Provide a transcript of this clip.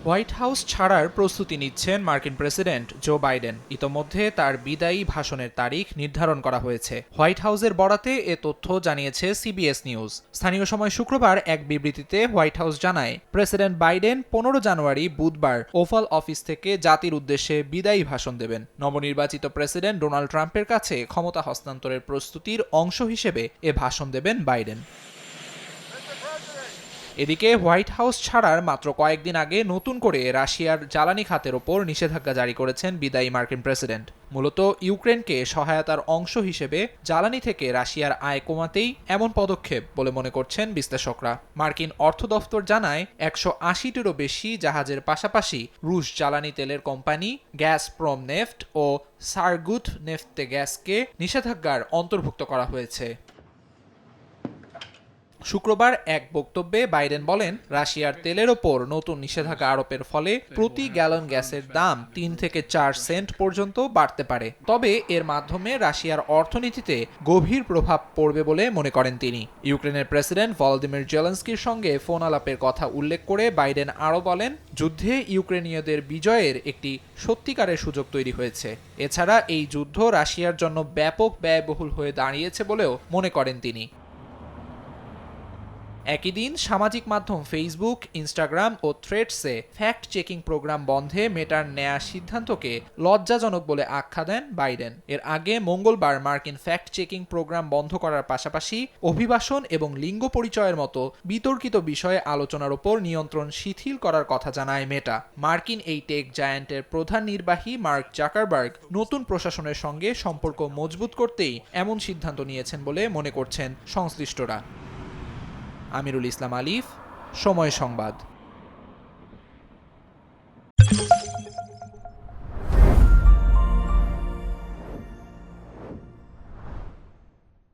White house ছাড়ার প্রস্তুতি নিচ্ছেন মার্কিন প্রেসিডেন্ট জো বাইডেন। ইতোমধ্যে তার বিদায়ী ভাষণের তারিখ নির্ধারণ করা হয়েছে। হোয়াইট হাউসের বরাতে এ তথ্য জানিয়েছে সিবিএস নিউজ। স্থানীয় সময় শুক্রবার এক বিবৃতিতে হোয়াইট হাউস জানায়, প্রেসিডেন্ট বাইডেন 15 জানুয়ারি বুধবার ওভাল অফিস থেকে জাতির উদ্দেশ্যে বিদায়ী ভাষণ দেবেন। নবনির্বাচিত প্রেসিডেন্ট ডোনাল্ড ট্রাম্পের কাছে ক্ষমতা হস্তান্তরের প্রস্তুতির অংশ হিসেবে এ ভাষণ দেবেন বাইডেন। এদিকে হোয়াইট হাউস ছাড়ার মাত্র কয়েকদিন আগে নতুন করে রাশিয়ার জ্বালানি খাতের ওপর নিষেধাজ্ঞা জারি করেছেন বিদায়ী মার্কিন প্রেসিডেন্ট। মূলত ইউক্রেনকে সহায়তার অংশ হিসেবে জ্বালানি থেকে রাশিয়ার আয় কমাতেই এমন পদক্ষেপ বলে মনে করছেন বিশ্লেষকরা। মার্কিন অর্থ দফতর জানায়, 180টিরও বেশি জাহাজের পাশাপাশি রুশ জ্বালানি তেলের কোম্পানি গ্যাসপ্রম নেফট ও সারগুট নেফতে গ্যাসকে নিষেধাজ্ঞার অন্তর্ভুক্ত করা হয়েছে। শুক্রবার এক বক্তব্যে বাইডেন বলেন, রাশিয়ার তেলের ওপর নতুন নিষেধাজ্ঞা আরোপের ফলে প্রতি গ্যালন গ্যাসের দাম 3 থেকে 4 সেন্ট পর্যন্ত বাড়তে পারে। তবে এর মাধ্যমে রাশিয়ার অর্থনীতিতে গভীর প্রভাব পড়বে বলে মনে করেন তিনি। ইউক্রেনের প্রেসিডেন্ট ভলোদিমির জেলেনস্কির সঙ্গে ফোন আলাপের কথা উল্লেখ করে বাইডেন আরও বলেন, যুদ্ধে ইউক্রেনীয়দের বিজয়ের একটি সত্যিকারের সুযোগ তৈরি হয়েছে। এছাড়া এই যুদ্ধ রাশিয়ার জন্য ব্যাপক ব্যয়বহুল হয়ে দাঁড়িয়েছে বলেও মনে করেন তিনি। একই দিন সামাজিক মাধ্যম ফেসবুক, ইনস্টাগ্রাম ও থ্রেডসে ফ্যাক্ট চেকিং প্রোগ্রাম বন্ধে মেটার নেয়া সিদ্ধান্তকে লজ্জাজনক বলে আখ্যা দেন বাইডেন। এর আগে মঙ্গলবার মার্কিন ফ্যাক্ট চেকিং প্রোগ্রাম বন্ধ করার পাশাপাশি অভিবাসন এবং লিঙ্গ পরিচয়ের মতো বিতর্কিত বিষয়ে আলোচনার ওপর নিয়ন্ত্রণ শিথিল করার কথা জানায় মেটা। মার্কিন এই টেক জায়ান্টের প্রধান নির্বাহী মার্ক জাকারবার্গ নতুন প্রশাসনের সঙ্গে সম্পর্ক মজবুত করতেই এমন সিদ্ধান্ত নিয়েছেন বলে মনে করছেন সংশ্লিষ্টরা। আমিরুল ইসলাম আলিফ, সময় সংবাদ।